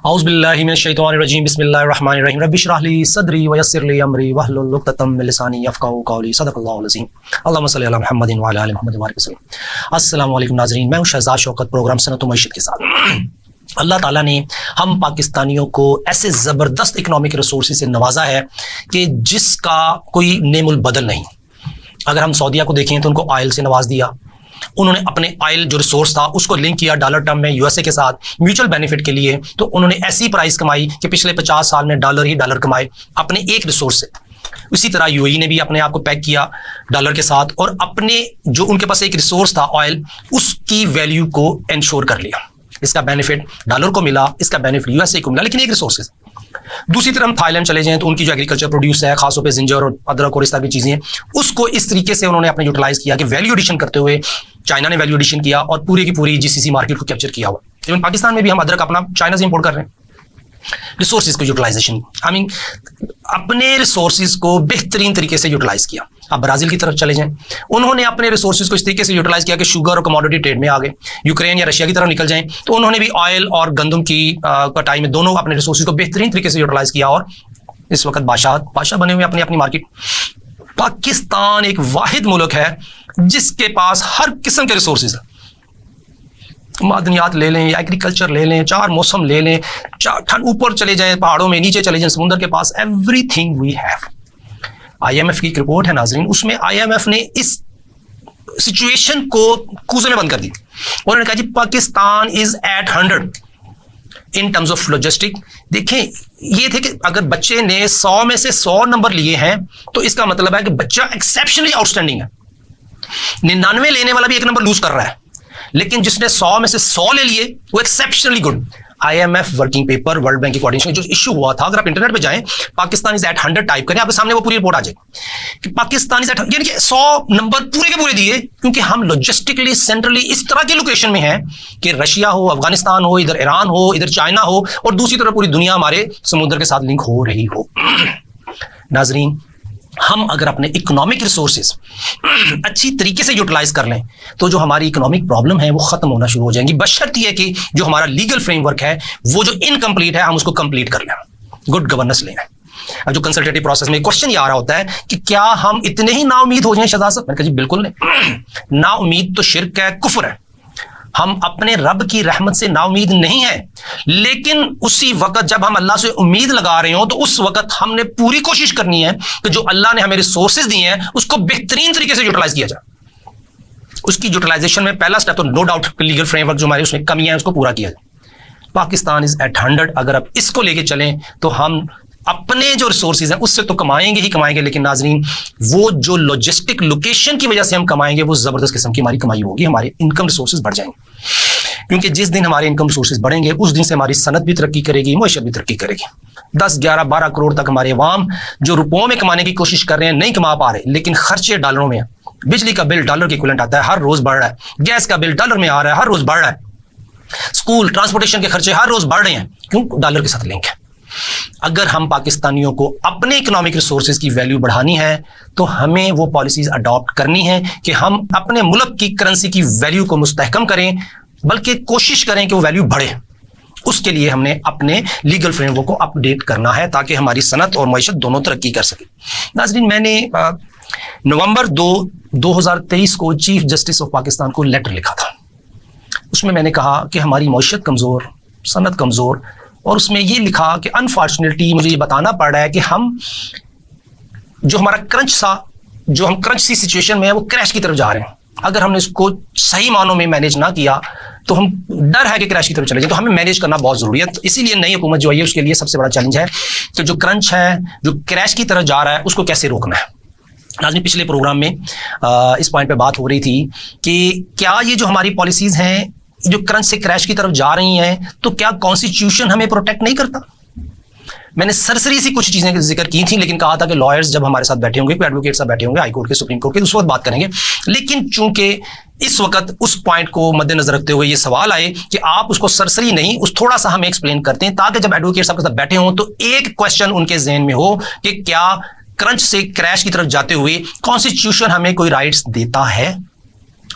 औज़ुबिल्लाहि मिनश्शैतानिर्रजीम बिस्मिल्लाहिर्रहमानिर्रहीम रब्बि इश्रह ली सदरी वयस्सिर ली अमरी वहलुल उक़दतम मिन लिसानी यफ़क़हू क़ौली सदक़ल्लाहुल अज़ीम अल्लाहुम्मा सल्लि अला मुहम्मदिन व अला आलि मुहम्मद व बारिक वसल्लम। अस्सलामु अलैकुम नाज़रीन, मैं हूं शहज़ाद शौकत, प्रोग्राम सनत व मईशत के साथ। अल्लाह ताला ने हम पाकिस्तानियों को ऐसे ज़बरदस्त इकनॉमिक रिसोर्सेज से नवाजा है कि जिसका कोई नेमुल बदल नहीं। अगर हम सऊदीया को देखें तो उनको ऑयल से नवाज दिया, उन्होंने अपने ऑयल जो रिसोर्स था उसको लिंक किया डॉलर टर्म में यूएसए के साथ म्यूचुअल बेनिफिट के लिए, तो उन्होंने ऐसी प्राइस कमाई कि पिछले 50 साल में डॉलर ही डॉलर कमाए अपने एक रिसोर्स से। उसी तरह यूएई ने भी अपने आप को पैक किया डॉलर के साथ और अपने जो उनके पास एक रिसोर्स था ऑयल, उसकी वैल्यू को इंश्योर कर लिया। इसका बेनिफिट डॉलर को मिला, इसका बेनिफिट यूएसए को मिला, लेकिन एक रिसोर्स से। दूसरी तरफ हम थाईलैंड चले जाएं तो उनकी जो एग्रीकल्चर प्रोड्यूस है, खासतौर पे जिंजर और अदरक और इस तरह की चीजें, उसको इस तरीके से उन्होंने अपने यूटिलाइज किया कि वैल्यू एडिशन करते हुए चाइना ने वैल्यू एडिशन किया और पूरी की पूरी जीसीसी मार्केट को कैप्चर किया हुआ। इवन पाकिस्तान में भी हम अदरक अपना चाइना से इंपोर्ट कर रहे हैं। रिसोर्सेज को यूटिलाइजेशन, अपने रिसोर्सेज को बेहतरीन तरीके से यूटिलाइज किया। अब ब्राजील की तरफ चले जाएं, उन्होंने अपने रिसोर्सेज को इस तरीके से यूटिलाइज किया कि शुगर और कमोडिटी ट्रेड में आ गए। यूक्रेन या रशिया की तरफ निकल जाएं तो उन्होंने भी ऑयल और गंदम की कटाई में दोनों अपने रिसोर्सेज को बेहतरीन तरीके से यूटिलाइज किया और इस वक्त बादशाह बने हुए अपनी अपनी मार्केट। पाकिस्तान एक वाहिद मुल्क है जिसके पास हर किस्म के रिसोर्सेज है। मादनियात ले लें, एग्रीकल्चर ले लें, 4 मौसम ले लें, ऊपर चले जाएं पहाड़ों में, नीचे चले जाएं समुद्र के पास, एवरीथिंग वी हैव। आईएमएफ की एक रिपोर्ट है नाजरीन, उसमें आईएमएफ ने इस सिचुएशन को कूजे में बंद कर दी। उन्होंने कहा जी Pakistan is at 100 in terms of logistic. देखें, ये थे कि अगर बच्चे ने 100 में से 100 नंबर लिए हैं तो इसका मतलब है कि बच्चा एक्सेप्शनली आउटस्टैंडिंग है। 99 लेने वाला भी 1 नंबर लूज कर रहा है, लेकिन जिसने 100 में से 100 ले लिए वो exceptionally good. IMF working paper, world bank की कोऑर्डिनेशन जो इशू हुआ था, अगर आप इंटरनेट पे जाएं पाकिस्तान इज एट 100 टाइप करें, आपके सामने वो पूरी रिपोर्ट आ जाएगी कि पाकिस्तान इज एट, यानी कि 100 नंबर पूरे के पूरे दिए, क्योंकि हम लॉजिस्टिकली सेंट्रली इस तरह की लोकेशन में हैं कि रशिया हो, अफगानिस्तान हो, इधर ईरान हो, इधर चाइना हो और दूसरी तरफ पूरी दुनिया हमारे समुद्र के साथ लिंक हो रही हो। नाजरीन, हम अगर अपने इकोनॉमिक रिसोर्सेज अच्छी तरीके से यूटिलाइज कर लें तो जो हमारी इकोनॉमिक प्रॉब्लम है वो खत्म होना शुरू हो जाएंगी, बशर्ते ये कि जो हमारा लीगल फ्रेमवर्क है वो जो इनकम्प्लीट है हम उसको कंप्लीट कर लें, गुड गवर्नेंस लें। अब जो कंसल्टेटिव प्रोसेस में क्वेश्चन ये आ रहा होता है कि क्या हम इतने ही नाउमीद हो जाएं शहजाद साहब? मैंने कहा जी बिल्कुल नहीं। नाउमीद तो शिर्क है, कुफ्र है। हम अपने रब की रहमत से नाउमीद नहीं है, लेकिन उसी वक्त जब हम अल्लाह से उम्मीद लगा रहे हो तो उस वक्त हमने पूरी कोशिश करनी है कि जो अल्लाह ने हमें रिसोर्सेज दिए हैं उसको बेहतरीन तरीके से यूटिलाइज किया जाए। उसकी यूटिलाइजेशन में पहला स्टेप तो नो डाउट लीगल फ्रेमवर्क जो हमारे उसमें कमियां हैं उसको पूरा किया जाए। पाकिस्तान इज एट 100, अगर आप इसको लेके चलें तो हम अपने जो रिसोर्सेज हैं उससे तो कमाएंगे ही कमाएंगे, लेकिन नाजरीन वो जो लॉजिस्टिक लोकेशन की वजह से हम कमाएंगे वो जबरदस्त किस्म की हमारी कमाई होगी, हमारे इनकम रिसोर्सेज बढ़ जाएंगे। क्योंकि जिस दिन हमारे इनकम रिसोर्सेज बढ़ेंगे उस दिन से हमारी सनत भी तरक्की करेगी, मईशत भी तरक्की करेगी। 10, 11, 12 करोड़ तक हमारे अवाम जो रुपयों में कमाने की कोशिश कर रहे हैं नहीं कमा पा रहे, लेकिन खर्चे डॉलरों में है। बिजली का बिल डॉलर के इक्विवेलेंट आता है, हर रोज बढ़ रहा है। गैस का बिल डॉलर में आ रहा है, हर रोज बढ़ रहा है। स्कूल ट्रांसपोर्टेशन के खर्चे हर रोज बढ़ रहे हैं, क्यों? डॉलर के साथ लिंक है। अगर हम पाकिस्तानियों को अपने इकोनॉमिक रिसोर्सेज की वैल्यू बढ़ानी है तो हमें वो पॉलिसीज अडॉप्ट करनी है कि हम अपने मुल्क की करेंसी की वैल्यू को मुस्तहकम करें, बल्कि कोशिश करें कि वो वैल्यू बढ़े। उसके लिए हमने अपने लीगल फ्रेमवर्क को अपडेट करना है ताकि हमारी सनत और मईशत दोनों तरक्की कर सके। नाज़रीन, मैंने नवंबर 2, 2023 को चीफ जस्टिस ऑफ पाकिस्तान को लेटर लिखा था। उसमें मैंने कहा कि हमारी मईशत कमज़ोर, सनत कमज़ोर, और उसमें ये लिखा कि अनफॉर्चुनेटली मुझे ये बताना पड़ रहा है कि हम जो हमारा क्रंच सी सिचुएशन में है वो क्रैश की तरफ जा रहे हैं। अगर हमने इसको सही मानों में मैनेज ना किया तो हम डर है कि क्रैश की तरफ चले जाए, तो हमें मैनेज करना बहुत जरूरी है। तो इसीलिए नई हुकूमत जो आई है उसके लिए सबसे बड़ा चैलेंज है कि जो क्रंच है, जो क्रैश की तरफ जा रहा है, उसको कैसे रोकना है। आज पिछले प्रोग्राम में इस पॉइंट पे बात हो रही थी कि क्या ये जो हमारी पॉलिसीज हैं जो क्रंच से क्रैश की तरफ जा रही हैं तो क्या कॉन्स्टिट्यूशन हमें प्रोटेक्ट नहीं करता? मैंने सरसरी सी कुछ चीजें जिक्र की थी, लेकिन कहा था कि लॉयर्स जब हमारे साथ बैठे होंगे, कोई एडवोकेट साथ बैठे होंगे हाई कोर्ट के, सुप्रीम कोर्ट के, उस वक्त बात करेंगे। लेकिन चूंकि इस वक्त उस पॉइंट को मद्देनजर रखते हुए ये सवाल आए कि आप उसको सरसरी नहीं, उस थोड़ा सा हमें एक्सप्लेन करते हैं ताकि जब एडवोकेट साहब के साथ बैठे हों तो एक क्वेश्चन उनके जहन में हो कि क्या क्रंच से क्रैश की तरफ जाते हुए कॉन्स्टिट्यूशन हमें कोई राइट्स देता है।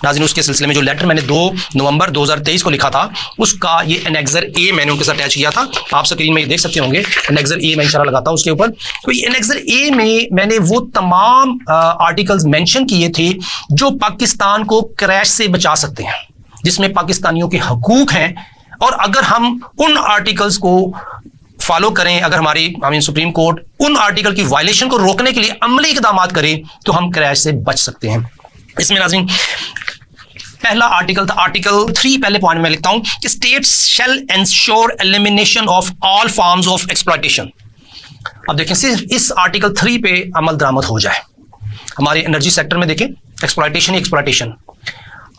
नाज़रीन उसके सिलसिले में जो लेटर मैंने 2 नवंबर 2023 को लिखा था, उसका ये एनेक्सर ए मैंने उनके साथ अटैच किया था। आप स्क्रीन में ये देख सकते होंगे, एनेक्सर ए मैं इंशाल्लाह लगाता हूँ उसके ऊपर। तो ये एनेक्सर ए में मैंने वो तमाम आर्टिकल्स मेंशन किए थे जो पाकिस्तान को क्रैश से बचा सकते हैं, जिसमें पाकिस्तानियों के हकूक हैं, और अगर हम उन आर्टिकल्स को फॉलो करें, अगर हमारी सुप्रीम कोर्ट उन आर्टिकल की वायलेशन को रोकने के लिए अमली इकदाम करे तो हम क्रैश से बच सकते हैं। इसमें नाज़रीन पहला आर्टिकल था आर्टिकल 3, पहले पॉइंट में लिखता हूं कि states shall ensure elimination of all forms of exploitation. अब देखें सिर्फ इस आर्टिकल 3 पे अमल दरामद हो जाए। हमारे एनर्जी सेक्टर में देखें एक्सप्लॉयटेशन ही एक्सप्लॉयटेशन।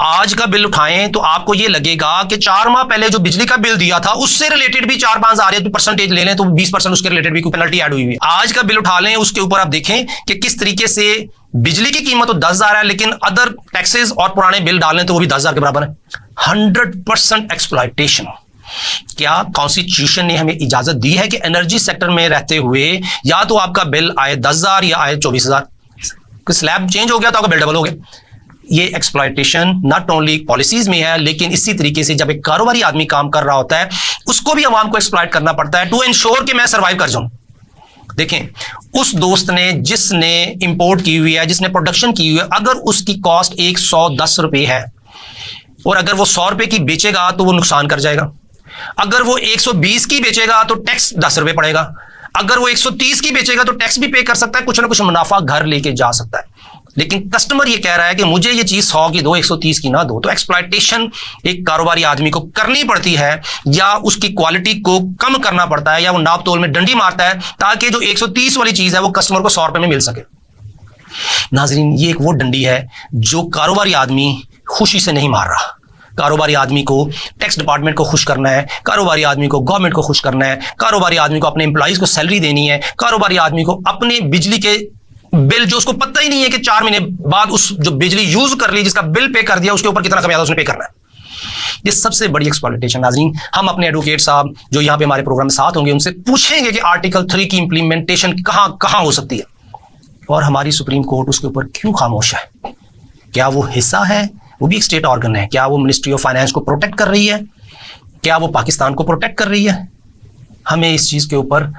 आज का बिल उठाएं तो आपको ये लगेगा कि 4 माह पहले जो बिजली का बिल दिया था उससे रिलेटेड भी 4-5 आ रहे हैं, तो परसेंटेज ले लें तो 20% उसके रिलेटेड भी कोई पेनल्टी ऐड हुई है। आज का बिल उठा लें, उसके ऊपर आप देखें कि किस तरीके से बिजली की कीमत तो 10,000 है, लेकिन अदर टैक्सेस और पुराने बिल डालें तो वो भी 10,000 के बराबर है। 100% एक्सप्लॉयटेशन। क्या कॉन्स्टिट्यूशन ने हमें इजाजत दी है कि एनर्जी सेक्टर में रहते हुए या तो आपका बिल आए 10,000 या आए 24,000? स्लैब चेंज हो गया तो आपका बिल डबल हो गया। ये एक्सप्लॉयटेशन नॉट ओनली पॉलिसीज में है, लेकिन इसी तरीके से जब एक कारोबारी आदमी काम कर रहा होता है उसको भी अवाम को एक्सप्लॉयट करना पड़ता है टू इंश्योर कि मैं सर्वाइव कर जाऊं। देखें उस दोस्त ने जिसने इंपोर्ट की हुई है, जिसने प्रोडक्शन की हुई है, अगर उसकी कॉस्ट 110 रुपए है और अगर वो 100 रुपए की बेचेगा तो वो नुकसान कर जाएगा। अगर वो 120 की बेचेगा तो टैक्स 10 रुपए पड़ेगा। अगर वो 130 की बेचेगा तो टैक्स भी पे कर सकता है, कुछ ना कुछ मुनाफा घर लेके जा सकता है। लेकिन कस्टमर ये कह रहा है कि मुझे ये चीज 100 की दो, 130 की ना दो। तो एक्सप्लॉयटेशन एक कारोबारी आदमी को करनी पड़ती है, या उसकी क्वालिटी को कम करना पड़ता है, या वो नाप तोल में डंडी मारता है ताकि जो 130 वाली चीज है वो कस्टमर को 100 रुपए में मिल सके। नाजरीन ये एक वो डंडी है जो कारोबारी आदमी खुशी से नहीं मार रहा। कारोबारी आदमी को टैक्स डिपार्टमेंट को खुश करना है, कारोबारी आदमी को गवर्नमेंट को खुश करना है, कारोबारी आदमी को अपने एम्प्लॉइज को सैलरी देनी है, कारोबारी आदमी को अपने बिजली के बिल जो उसको पता ही नहीं है कि 4 महीने बाद उस जो बिजली यूज कर ली, जिसका बिल पे कर दिया, उसके ऊपर कितना खमियाजा उसने पे करना है। ये सबसे बड़ी एक्सप्लॉयटेशन। नाज़रीन हम अपने एडवोकेट साहब जो यहाँ पे हमारे प्रोग्राम में साथ होंगे उनसे पूछेंगे कि आर्टिकल 3 की इंप्लीमेंटेशन कहां हो सकती है और हमारी सुप्रीम कोर्ट उसके ऊपर क्यों खामोश है। क्या वो हिस्सा है? वो भी एक स्टेट ऑर्गन है। क्या वो मिनिस्ट्री ऑफ फाइनेंस को प्रोटेक्ट कर रही है? क्या वो पाकिस्तान को प्रोटेक्ट कर रही है? हमें इस चीज के ऊपर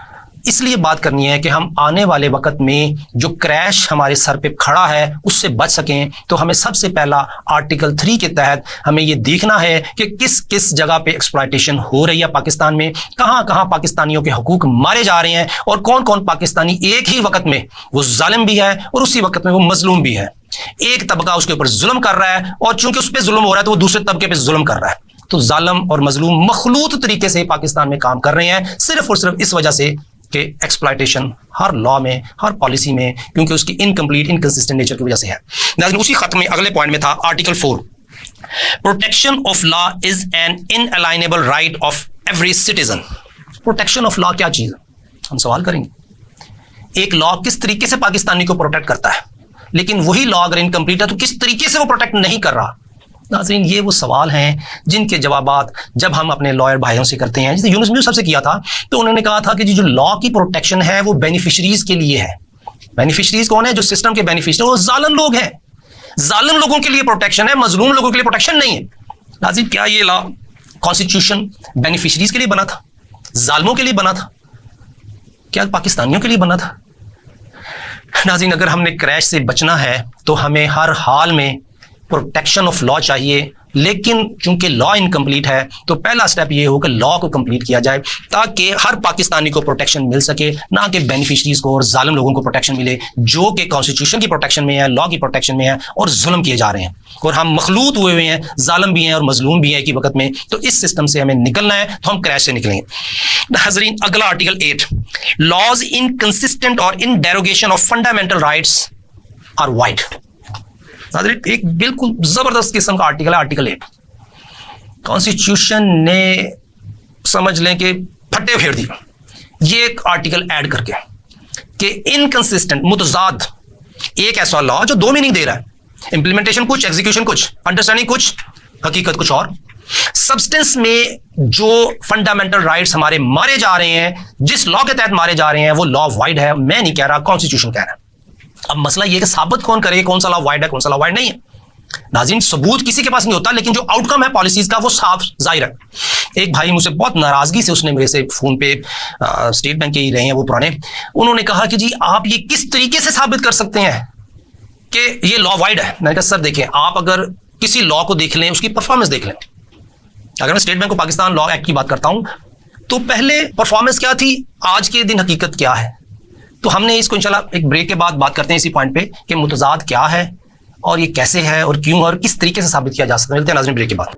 इसलिए बात करनी है कि हम आने वाले वक्त में जो क्रैश हमारे सर पे खड़ा है उससे बच सकें। तो हमें सबसे पहला आर्टिकल 3 के तहत हमें ये देखना है कि किस किस जगह पे एक्सप्लॉयटेशन हो रही है पाकिस्तान में, कहां कहां पाकिस्तानियों के हकूक मारे जा रहे हैं और कौन कौन पाकिस्तानी एक ही वक्त में वो जालिम भी है और उसी वक्त में वो मजलूम भी है। एक तबका उसके ऊपर जुल्म कर रहा है और चूंकि उस पर जुल्म हो रहा है तो वो दूसरे तबके पे जुल्म कर रहा है। तो जालिम और मजलूम मखलूत तरीके से पाकिस्तान में काम कर रहे हैं, सिर्फ और सिर्फ इस वजह से कि एक्सप्लॉयटेशन हर लॉ में, हर पॉलिसी में, क्योंकि उसकी इनकम्प्लीट इनकंसिस्टेंट नेचर की वजह से है। लेकिन उसी खत में अगले पॉइंट में था article 4, protection of law is an inalienable right of every citizen. Protection of law क्या चीज है, हम सवाल करेंगे। एक लॉ किस तरीके से पाकिस्तानी को प्रोटेक्ट करता है, लेकिन वही लॉ अगर इनकम्प्लीट है तो किस तरीके से वो प्रोटेक्ट नहीं कर रहा। नाज़रीन ये वो सवाल हैं जिनके जवाबात जब हम अपने लॉयर भाइयों से करते हैं, जैसे यूनुस मियां साहब से किया था तो उन्होंने कहा था कि जो लॉ की प्रोटेक्शन है वो बेनिफिशरीज के लिए है। बेनिफिशरीज कौन है? जो सिस्टम के बेनिफिशरी वो जालिम लोग हैं। जालिम लोगों के लिए प्रोटेक्शन है, मजलूम लोगों के लिए प्रोटेक्शन नहीं है। नाज़रीन क्या ये लॉ कॉन्स्टिट्यूशन बेनिफिशरीज के लिए बना था, जालिमों के लिए बना था? क्या पाकिस्तानियों के लिए बना था? नाज़रीन अगर हमने क्रैश से बचना है तो हमें हर हाल में प्रोटेक्शन ऑफ लॉ चाहिए, लेकिन चूंकि लॉ इनकम्प्लीट है तो पहला स्टेप ये हो कि लॉ को कंप्लीट किया जाए ताकि हर पाकिस्तानी को प्रोटेक्शन मिल सके, ना कि बेनिफिशरीज को और जालिम लोगों को प्रोटेक्शन मिले जो कि कॉन्स्टिट्यूशन की प्रोटेक्शन में है, लॉ की प्रोटेक्शन में है और जुल्म किए जा रहे हैं और हम मखलूत हुए हुए हैं, जालिम भी हैं और मजलूम भी हैं एक ही वक्त में। तो इस सिस्टम से हमें निकलना है तो हम क्रैश से निकलेंगे। नाज़रीन अगला article 8, laws inconsistent or in derogation of fundamental rights are void. एक बिल्कुल जबरदस्त किस्म का आर्टिकल है आर्टिकल 8। कॉन्स्टिट्यूशन ने समझ लें कि फट्टे फेर दिया ये एक आर्टिकल ऐड करके कि इनकंसिस्टेंट मुतजाद एक ऐसा लॉ जो 2 मीनिंग दे रहा है, इंप्लीमेंटेशन कुछ, एग्जीक्यूशन कुछ, अंडरस्टैंडिंग कुछ, हकीकत कुछ और। सब्सटेंस में जो फंडामेंटल राइट्स हमारे मारे जा रहे हैं, जिस लॉ के तहत मारे जा रहे हैं वो लॉ वाइड है। मैं नहीं कह रहा, कॉन्स्टिट्यूशन कह रहा है। अब मसला ये कि साबित कौन करे कौन सा लॉ वाइड है कौन सा लॉ वाइड नहीं है। नाज़रीन, सबूत किसी के पास नहीं होता, लेकिन जो आउटकम है पॉलिसीज का वो साफ जाहिर है। एक भाई मुझे बहुत नाराजगी से उसने मेरे से फोन पे, स्टेट बैंक के ही रहे हैं वो पुराने, उन्होंने कहा कि जी आप ये किस तरीके से साबित कर सकते हैं कि ये लॉ वाइड है। मैंने कहा सर देखें, आप अगर किसी लॉ को देख लें, उसकी परफॉर्मेंस देख लें। अगर मैं state bank of Pakistan law act की बात करता हूं तो पहले परफॉर्मेंस क्या थी, आज के दिन हकीकत क्या है। तो हमने इसको इंशाल्लाह एक ब्रेक के बाद बात करते हैं इसी पॉइंट पे कि मुतजाद क्या है और ये कैसे है और क्यों और किस तरीके से साबित किया जा सकता है। मिलते हैं नाज़रीन ब्रेक के बाद।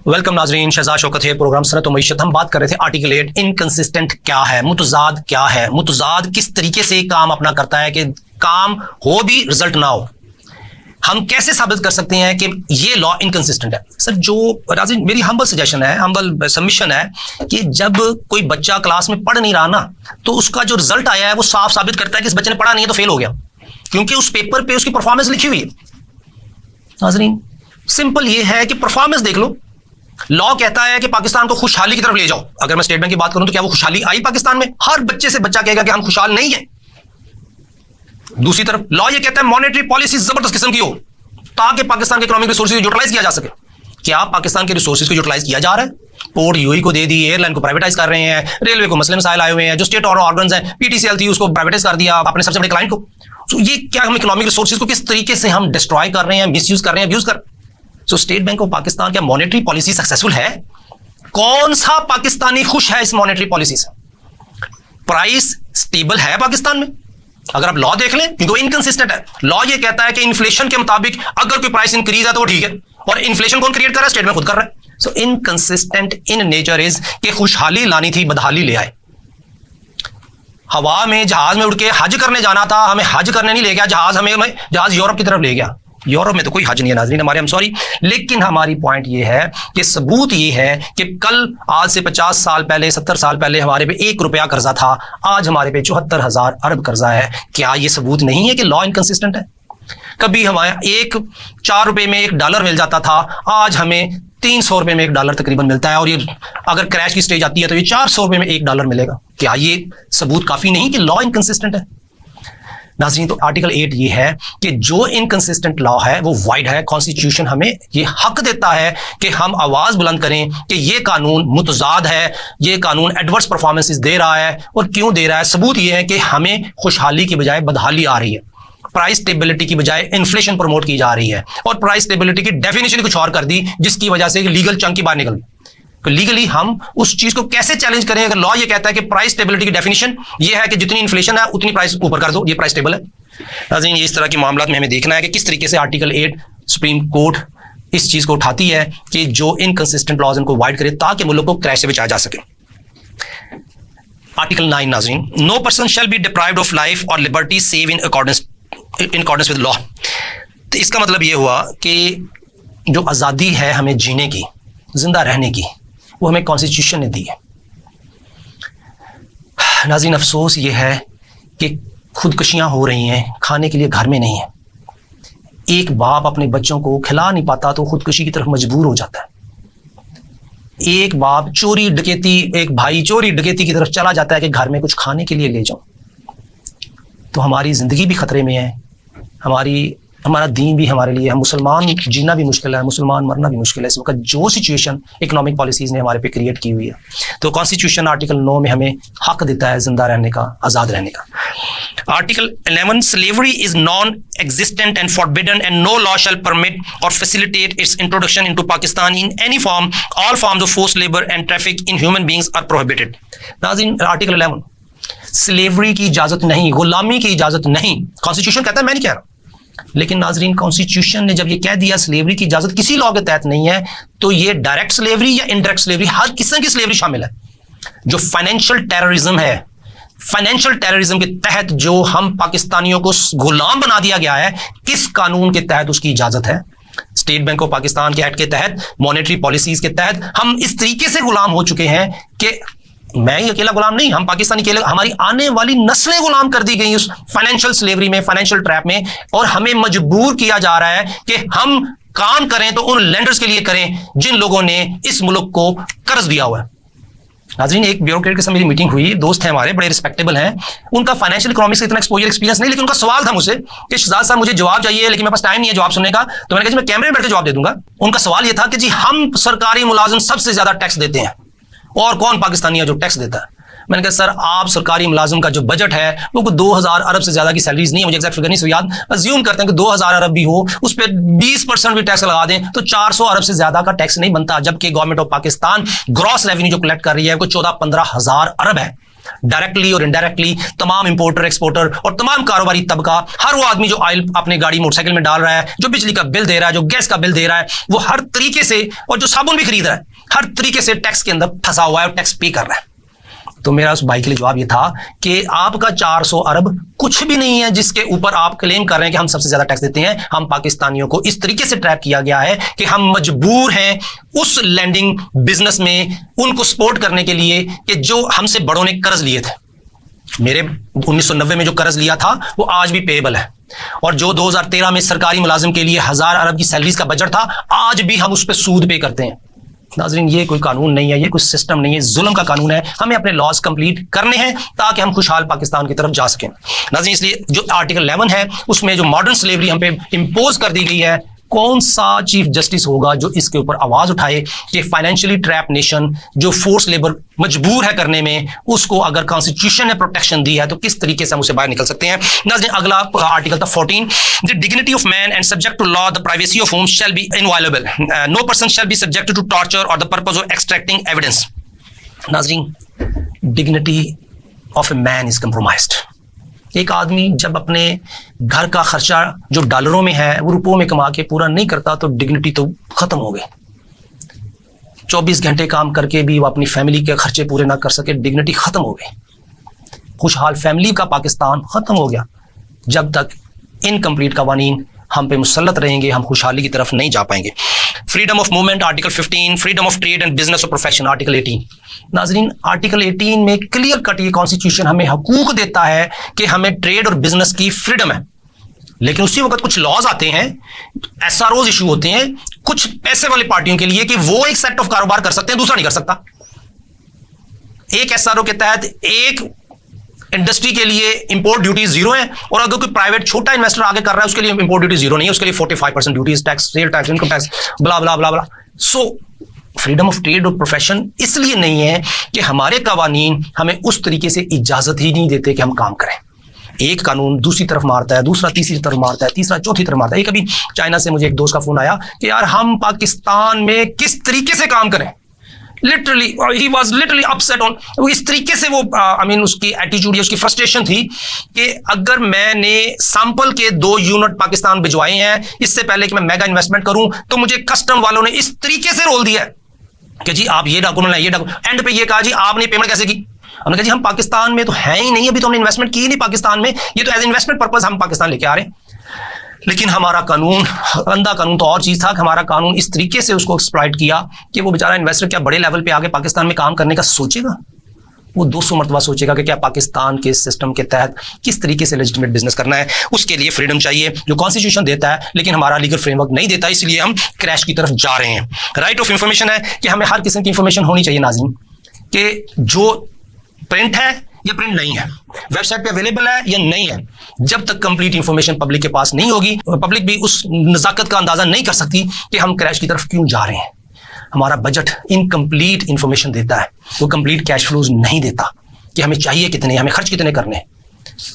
वेलकम नाज़रीन, शहजाद शौकत है, प्रोग्राम सनत व मईशत। हम बात कर रहे थे आर्टिकल 8 इनकंसिस्टेंट क्या है, मुतजाद क्या है, मुतजाद किस तरीके से काम अपना करता है कि काम हो भी रिजल्ट ना हो। हम कैसे साबित कर सकते हैं कि ये लॉ इनकंसिस्टेंट है। सर जो नाज़रीन मेरी हम्बल सजेशन है, हम्बल सबमिशन है कि जब कोई बच्चा क्लास में पढ़ नहीं रहा ना, तो उसका जो रिजल्ट आया है वो साफ साबित करता है कि इस बच्चे ने पढ़ा नहीं है तो फेल हो गया, क्योंकि उस पेपर पे उसकी परफॉर्मेंस लिखी हुई है। नाज़रीन सिंपल ये है कि परफॉर्मेंस देख लो। लॉ कहता है कि पाकिस्तान को खुशहाली की तरफ ले जाओ। अगर मैं स्टेट बैंक की बात करूं तो क्या वो खुशहाली आई पाकिस्तान में? हर बच्चे से बच्चा कहेगा कि हम खुशहाल नहीं है। दूसरी तरफ लॉ ये कहता है मॉनेटरी पॉलिसी जबरदस्त किस्म की हो ताकि पाकिस्तान के इकोनॉमिक रिसोर्सेज को यूटिलाइज किया जा सके। क्या पाकिस्तान के रिसोर्सेज को यूटिलाइज किया जा रहा है? पोर्ट यूएई को दे दी, एयरलाइन को प्राइवेटाइज कर रहे हैं, रेलवे को मसले मसाइल आए हुए हैं, जो स्टेट और ऑर्गन्स हैं, पीटीसीएल थी उसको प्राइवेटाइज कर दिया अपने सबसे बड़े क्लाइंट को। तो ये क्या हम इकोनॉमिक रिसोर्सेज को किस तरीके से हम डिस्ट्रॉय कर रहे हैं, मिसयूज कर रहे हैं, अब्यूज कर। सो स्टेट बैंक ऑफ पाकिस्तान क्या मॉनेटरी पॉलिसी सक्सेसफुल है? कौन सा पाकिस्तानी खुश है इस मॉनेटरी पॉलिसी से? प्राइस स्टेबल है पाकिस्तान में? अगर आप लॉ देख लें, क्योंकि वो इनकंसिस्टेंट है। लॉ ये कहता है कि इन्फ्लेशन के मुताबिक अगर कोई प्राइस इंक्रीज है तो वो ठीक है, और इन्फ्लेशन कौन क्रिएट कर रहा है? स्टेट बैंक खुद कर रहा है। सो इनकंसिस्टेंट इन नेचर इज कि खुशहाली लानी थी, बदहाली ले आए। हवा में जहाज में उड़ के हज करने जाना था, हमें हज करने नहीं ले गया जहाज, हमें जहाज यूरोप की तरफ ले गया। यूरोप में तो कोई हज नहीं है नाज़रीन हमारे, हम सॉरी, लेकिन हमारी पॉइंट ये है कि सबूत ये है कि कल आज से 50 साल पहले, 70 साल पहले हमारे पे 1 रुपया कर्जा था, आज हमारे पे 74,000 अरब कर्जा है। क्या ये सबूत नहीं है कि लॉ इनकंसिस्टेंट है? कभी हमारे 4 रुपए में $1 मिल जाता था, आज हमें 300 रुपए में $1 तकरीबन मिलता है, और ये अगर क्रैश की स्टेज आती है तो ये 400 रुपए में $1 मिलेगा। क्या ये सबूत काफी नहीं कि लॉ इनकंसिस्टेंट है? नाज़रीन तो आर्टिकल 8 ये है कि जो इनकंसिस्टेंट लॉ है वो वाइड है। कॉन्स्टिट्यूशन हमें ये हक देता है कि हम आवाज बुलंद करें कि ये कानून मुतजाद है, ये कानून एडवर्स परफॉर्मेंसेस दे रहा है। और क्यों दे रहा है? सबूत ये है कि हमें खुशहाली की बजाय बदहाली आ रही है, प्राइस स्टेबिलिटी की बजाय इन्फ्लेशन प्रमोट की जा रही है, और प्राइस स्टेबिलिटी की डेफिनेशन कुछ और कर दी जिसकी वजह से लीगल चंकी बाहर निकल गई। तो लीगली हम उस चीज को कैसे चैलेंज करें? अगर लॉ ये कहता है कि प्राइस स्टेबिलिटी की डेफिनेशन ये है कि जितनी इन्फ्लेशन है उतनी प्राइस ऊपर कर दो, ये प्राइस स्टेबल है। नाज़रीन ये इस तरह के मामलों में हमें देखना है कि किस तरीके से आर्टिकल 8 सुप्रीम कोर्ट इस चीज को उठाती है कि जो इनकंसिस्टेंट लॉज इनको वाइड करे ताकि मुल्क को क्रैश से बचाया जा सके। आर्टिकल 9 नाज़रीन, no person shall be deprived of life or liberty save in accordance with law. तो इसका मतलब ये हुआ कि जो आज़ादी है हमें जीने की, जिंदा रहने की, वो हमें कॉन्स्टिट्यूशन ने दी है। नाज़रीन अफसोस ये है कि खुदकुशियां हो रही हैं, खाने के लिए घर में नहीं है। एक बाप अपने बच्चों को खिला नहीं पाता तो खुदकुशी की तरफ मजबूर हो जाता है। एक बाप चोरी डकैती, एक भाई चोरी डकैती की तरफ चला जाता है कि घर में कुछ खाने के लिए ले जाओ। तो हमारी जिंदगी भी खतरे में है, हमारा दीन भी हमारे लिए, हम मुसलमान जीना भी मुश्किल है, मुसलमान मरना भी मुश्किल है इस वक्त जो सिचुएशन इकोनॉमिक पॉलिसीज ने हमारे पे क्रिएट की हुई है। तो कॉन्स्टिट्यूशन आर्टिकल 9 में हमें हक देता है जिंदा रहने का, आज़ाद रहने का। Article 11, slavery is non existent and forbidden and no law shall permit or facilitate its introduction into Pakistan in any form. All forms of force labour and traffic in human beings are prohibited. नाज़रीन article 11, slavery की इजाजत नहीं, गुलामी की इजाजत नहीं। Constitution कहता है, मैं नहीं कह रहा, लेकिन नाज़रीन कॉन्स्टिट्यूशन ने जब ये कह दिया स्लेवरी की इजाजत किसी लॉ के तहत नहीं है, तो ये डायरेक्ट स्लेवरी या इनडायरेक्ट स्लेवरी, हर किस्म की स्लेवरी शामिल है। जो फाइनेंशियल टेररिज्म है, फाइनेंशियल टेररिज्म के तहत जो हम पाकिस्तानियों को गुलाम बना दिया गया है, किस कानून के तहत उसकी इजाजत है? स्टेट बैंक ऑफ पाकिस्तान के एक्ट के तहत, मॉनेटरी पॉलिसीज के तहत हम इस तरीके से गुलाम हो चुके हैं कि मैं ही अकेला गुलाम नहीं, हम पाकिस्तानी अकेले, हमारी आने वाली नस्लें गुलाम कर दी गई उस फाइनेंशियल स्लेवरी में, फाइनेंशियल ट्रैप में। और हमें मजबूर किया जा रहा है कि हम काम करें तो उन लेंडर्स के लिए करें जिन लोगों ने इस मुल्क को कर्ज दिया हुआ है। नाज़रीन, एक ब्यूरोक्रेट के साथ मेरी मीटिंग हुई, दोस्त हैं हमारे, बड़े रिस्पेक्टेबल हैं, उनका फाइनेंशियल इकोनॉमिक्स का इतना एक्सपोजर एक्सपीरियंस नहीं, लेकिन उनका सवाल था मुझसे कि शहजाद साहब मुझे जवाब चाहिए लेकिन मेरे पास टाइम नहीं है जवाब सुनने का। तो मैंने कहा जी मैं कैमरे में बैठ के जवाब दे दूंगा। उनका सवाल ये था कि जी हम सरकारी मुलाजिम सबसे ज्यादा टैक्स देते हैं और कौन पाकिस्तानी है जो टैक्स देता है। मैंने कहा सर आप सरकारी मुलाजिम का जो बजट है वो 2000 अरब से ज्यादा की सैलरीज नहीं है, मुझे एग्जैक्ट फिगर नहीं याद, अज्यूम करते हैं कि 2000 अरब भी हो, उस पर 20% भी टैक्स लगा दें तो 400 अरब से ज्यादा का टैक्स नहीं बनता, जबकि government of Pakistan gross revenue जो कलेक्ट कर रही है वो 14-15 हजार अरब है। डायरेक्टली और इनडायरेक्टली तमाम इंपोर्टर एक्सपोर्टर और तमाम कारोबारी तबका, हर वो आदमी जो ऑयल अपने गाड़ी मोटरसाइकिल में डाल रहा है, जो बिजली का बिल दे रहा है, जो गैस का बिल दे रहा है, वो हर तरीके से, और जो साबुन भी खरीद रहा है, हर तरीके से टैक्स के अंदर फंसा हुआ है और टैक्स पे कर रहा है। तो मेरा उस भाई के लिए जवाब ये था कि आपका 400 अरब कुछ भी नहीं है जिसके ऊपर आप क्लेम कर रहे हैं कि हम सबसे ज्यादा टैक्स देते हैं। हम पाकिस्तानियों को इस तरीके से ट्रैप किया गया है कि हम मजबूर हैं उस लैंडिंग बिजनेस में उनको सपोर्ट करने के लिए कि जो हमसे बड़ों ने कर्ज लिए थे। मेरे 1990 में जो कर्ज लिया था वो आज भी पेएबल है, और जो 2013 में सरकारी मुलाजिम के लिए 1000 अरब की सैलरीज का बजट था, आज भी हम उस पर सूद पे करते हैं। नाज़रीन, ये कोई कानून नहीं है, ये कोई सिस्टम नहीं है, जुल्म का कानून है। हमें अपने लॉज कंप्लीट करने हैं ताकि हम खुशहाल पाकिस्तान की तरफ जा सकें। नाज़रीन, इसलिए जो आर्टिकल 11 है उसमें जो मॉडर्न स्लेवरी हम पे इम्पोज कर दी गई है, कौन सा चीफ जस्टिस होगा जो इसके ऊपर आवाज उठाए कि फाइनेंशियली ट्रैप नेशन जो फोर्स लेबर मजबूर है करने में, उसको अगर कॉन्स्टिट्यूशन ने प्रोटेक्शन दी है तो किस तरीके से हम उसे बाहर निकल सकते हैं। नाज़रीन, अगला आर्टिकल था 14, the dignity of man and subject to law, the privacy of home shall be inviolable, no person shall be subjected to torture for the purpose of extracting evidence. नाज़रीन, dignity of a man is compromised. एक आदमी जब अपने घर का खर्चा जो डॉलरों में है वो रुपयों में कमा के पूरा नहीं करता तो डिग्निटी तो खत्म हो गई। 24 घंटे काम करके भी वो अपनी फैमिली के खर्चे पूरे ना कर सके, डिग्निटी खत्म हो गई। खुशहाल फैमिली का पाकिस्तान खत्म हो गया। जब तक इनकम्प्लीट कवानीन हम पे मुसल्लत रहेंगे हम खुशहाली की तरफ नहीं जा पाएंगे। Freedom of movement article 15, freedom of trade and business और प्रोफेशन आर्टिकल 18। नाजरीन, आर्टिकल 18 में क्लियर कट ये कॉन्स्टिट्यूशन हमें हकूक देता है कि हमें ट्रेड और बिजनेस की फ्रीडम है, लेकिन उसी वक्त कुछ लॉज आते हैं, एसआरओज इशू होते हैं कुछ पैसे वाली पार्टियों के लिए कि वो एक सेट ऑफ कारोबार कर सकते हैं, दूसरा नहीं कर सकता। एक एसआरओ के तहत एक इंडस्ट्री के लिए इंपोर्ट ड्यूटी जीरो है, और अगर कोई प्राइवेट छोटा इन्वेस्टर आगे कर रहा है उसके लिए इंपोर्ट ड्यूटी जीरो नहीं है, उसके लिए 45% duties, tax, sale tax, income tax, blah blah blah blah. So freedom of trade और प्रोफेशन इसलिए नहीं है कि हमारे कवानीन हमें उस तरीके से इजाजत ही नहीं देते कि हम काम करें। एक कानून दूसरी तरफ मारता है, दूसरा तीसरी तरफ मारता है, तीसरा चौथी तरफ मारता है। कभी चाइना से मुझे एक दोस्त का फोन आया कि यार हम पाकिस्तान में किस तरीके से काम करें, literally he was literally upset on, वो इस तरीके से वो उसकी एटीट्यूड, उसकी फ्रस्ट्रेशन थी कि अगर मैंने सैंपल के 2 यूनिट पाकिस्तान भिजवाए हैं इससे पहले कि मैं मेगा इन्वेस्टमेंट करूं, तो मुझे कस्टम वालों ने इस तरीके से रोल दिया है कि जी आप ये डॉक्यूमेंट लाइए, एंड पे ये कहा जी आपने पेमेंट कैसे की। हमने कहा जी हम पाकिस्तान में तो है ही नहीं, अभी तो हमने इन्वेस्टमेंट की ही नहीं पाकिस्तान में, ये तो एज इन्वेस्टमेंट पर्पज हम पाकिस्तान लेके आ रहे हैं। लेकिन हमारा कानून, अंधा कानून तो और चीज था कि हमारा कानून इस तरीके से उसको एक्सप्लॉइट किया कि वो बेचारा इन्वेस्टर क्या बड़े लेवल पे आगे पाकिस्तान में काम करने का सोचेगा, वो 200 मरतबा सोचेगा कि क्या पाकिस्तान के सिस्टम के तहत किस तरीके से लेजिटिमेट बिजनेस करना है। उसके लिए फ्रीडम चाहिए जो कॉन्स्टिट्यूशन देता है, लेकिन हमारा लीगल फ्रेमवर्क नहीं देता, इसलिए हम क्रैश की तरफ जा रहे हैं। राइट ऑफ इंफॉर्मेशन है कि हमें हर किस्म की इंफॉर्मेशन होनी चाहिए नाज़रीन, कि जो प्रिंट है या प्रिंट नहीं है, वेबसाइट पे अवेलेबल है या नहीं है। जब तक कंप्लीट इंफॉर्मेशन पब्लिक के पास नहीं होगी, पब्लिक भी उस नजाकत का अंदाजा नहीं कर सकती कि हम क्रैश की तरफ क्यों जा रहे हैं। हमारा बजट इनकम्प्लीट इंफॉर्मेशन देता है, वो कंप्लीट कैश फ्लोज नहीं देता कि हमें चाहिए कितने, हमें खर्च कितने करने हैं।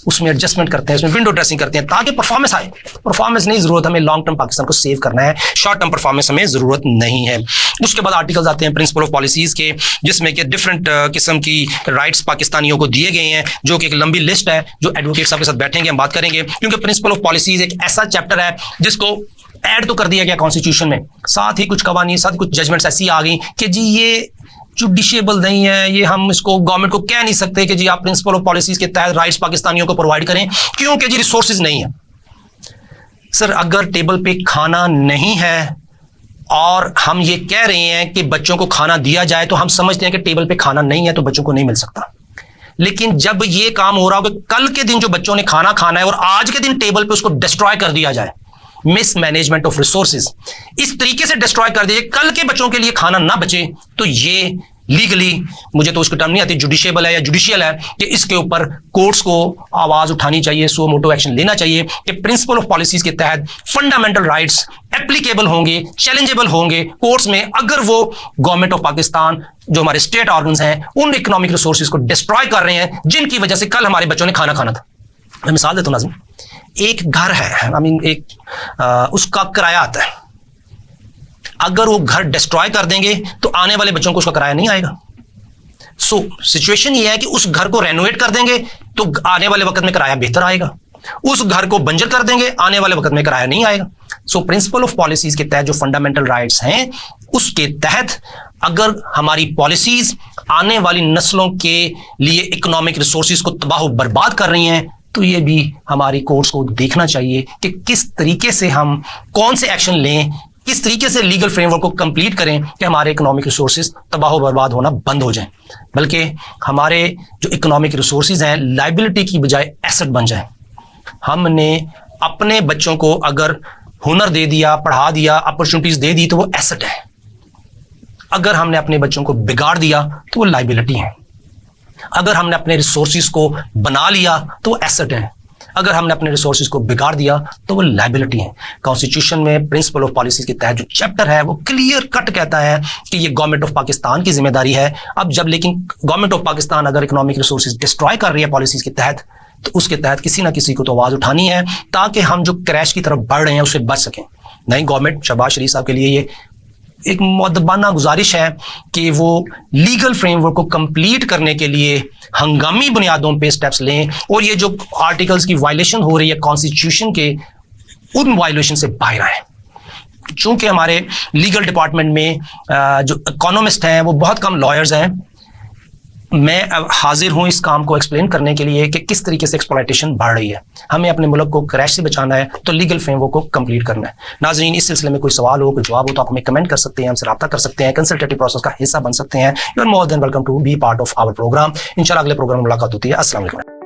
उसमें एडजस्टमेंट करते हैं, उसमें विंडो ड्रेसिंग करते हैं ताकि परफॉर्मेंस आए। परफॉर्मेंस नहीं जरूरत, हमें लॉन्ग टर्म पाकिस्तान को सेव करना है, शॉर्ट टर्म परफॉर्मेंस हमें जरूरत नहीं है। उसके बाद आर्टिकल्स आते हैं प्रिंसिपल ऑफ पॉलिसीज के, जिसमें कि डिफरेंट किस्म की राइट्स पाकिस्तानियों को दिए गए हैं, जो कि एक लंबी लिस्ट है, जो एडवोकेट साहब के साथ बैठेंगे हम बात करेंगे, क्योंकि प्रिंसिपल ऑफ पॉलिसीज एक ऐसा चैप्टर है जिसको ऐड तो कर दिया गया कॉन्स्टिट्यूशन में, साथ ही कुछ कवानीन, साथ ही कुछ जजमेंट्स ऐसी आ गई कि जी ये जुडिशियबल नहीं है, ये हम इसको गवर्नमेंट को कह नहीं सकते कि जी आप प्रिंसिपल ऑफ पॉलिसीज के तहत राइट्स पाकिस्तानियों को प्रोवाइड करें, क्योंकि जी रिसोर्सेज नहीं है। सर, अगर टेबल पे खाना नहीं है और हम ये कह रहे हैं कि बच्चों को खाना दिया जाए, तो हम समझते हैं कि टेबल पे खाना नहीं है तो बच्चों को नहीं मिल सकता। लेकिन जब ये काम हो रहा हो कि कल के दिन जो बच्चों ने खाना खाना है और आज के दिन टेबल पे उसको डिस्ट्रॉय कर दिया जाए, मिसमैनेजमेंट ऑफ रिसोर्सेज, इस तरीके से डिस्ट्रॉय कर दिए कल के बच्चों के लिए खाना ना बचे, तो ये लीगली, मुझे तो उसकी टर्म नहीं आती, जुडिशियबल है या जुडिशियल है, कि इसके ऊपर कोर्ट्स को आवाज उठानी चाहिए, सो मोटो एक्शन लेना चाहिए कि प्रिंसिपल ऑफ पॉलिसीज के तहत फंडामेंटल राइट्स एप्लीकेबल होंगे, चैलेंजेबल होंगे कोर्ट्स में, अगर वो गवर्नमेंट ऑफ पाकिस्तान, जो हमारे स्टेट ऑर्गन्स हैं, उन इकोनॉमिक रिसोर्सेज को डिस्ट्रॉय कर रहे हैं जिनकी वजह से कल हमारे बच्चों ने खाना खाना था। मैं मिसाल देता हूं नाज़रीन, एक घर है, उसका किराया आता है, अगर वो घर डिस्ट्रॉय कर देंगे तो आने वाले बच्चों को उसका किराया नहीं आएगा। सो सिचुएशन ये है कि उस घर को रेनोवेट कर देंगे तो आने वाले वक्त में किराया बेहतर आएगा, उस घर को बंजर कर देंगे आने वाले वक्त में किराया नहीं आएगा। सो प्रिंसिपल ऑफ पॉलिसीज के तहत जो फंडामेंटल राइट्स हैं, उसके तहत अगर हमारी पॉलिसीज आने वाली नस्लों के लिए इकोनॉमिक रिसोर्सेज को तबाह बर्बाद कर रही हैं, तो ये भी हमारी कोर्ट्स को देखना चाहिए कि किस तरीके से हम कौन से एक्शन लें, किस तरीके से लीगल फ्रेमवर्क को कंप्लीट करें कि हमारे इकोनॉमिक रिसोर्सेज तबाह बर्बाद होना बंद हो जाएं, बल्कि हमारे जो इकोनॉमिक रिसोर्सेज हैं लाइबिलिटी की बजाय एसेट बन जाएं। हमने अपने बच्चों को अगर हुनर दे दिया, पढ़ा दिया, अपॉर्चुनिटीज दे दी तो वो एसेट है, अगर हमने अपने बच्चों को बिगाड़ दिया तो वो लाइबिलिटी है, अगर हमने अपने रिसोर्सेज को बना लिया तो वो एसेट है, अगर हमने अपने रिसोर्सेज को बिगाड़ दिया तो वो लाइबिलिटी है। कॉन्स्टिट्यूशन में प्रिंसिपल ऑफ पॉलिसीज के तहत जो चैप्टर है वो क्लियर कट कहता है कि ये गवर्नमेंट ऑफ पाकिस्तान की जिम्मेदारी है। अब जब लेकिन गवर्नमेंट ऑफ पाकिस्तान अगर इकोनॉमिक रिसोर्सेज डिस्ट्रॉय कर रही है पॉलिसीज के तहत, तो उसके तहत किसी ना किसी को तो आवाज उठानी है ताकि हम जो क्रैश की तरफ बढ़ रहे हैं उससे बच सकें। नहीं, गवर्नमेंट शहबाज शरीफ साहब के लिए ये एक मुअद्दबाना गुजारिश है कि वो लीगल फ्रेमवर्क को कंप्लीट करने के लिए हंगामी बुनियादों पे स्टेप्स लें और ये जो आर्टिकल्स की वायलेशन हो रही है कॉन्स्टिट्यूशन के, उन वायलेशन से बाहर आए। चूंकि हमारे लीगल डिपार्टमेंट में जो इकोनॉमिस्ट हैं वो बहुत कम लॉयर्स हैं, मैं अब हाजिर हूं इस काम को एक्सप्लेन करने के लिए कि किस तरीके से एक्सप्लॉयटेशन बढ़ रही है। हमें अपने मुल्क को क्रैश से बचाना है तो लीगल फ्रेमवर्क को कंप्लीट करना है। नाज़रीन, इस सिलसिले में कोई सवाल हो, कोई जवाब हो तो आप हमें कमेंट कर सकते हैं, हमसे रब्ता कर सकते हैं, कंसल्टेटिव प्रोसेस का हिस्सा बन सकते हैं। You are more than welcome to be part of our programme. इंशाल्लाह अगले प्रोग्राम में मुलाकात होती है। अस्सलाम वालेकुम।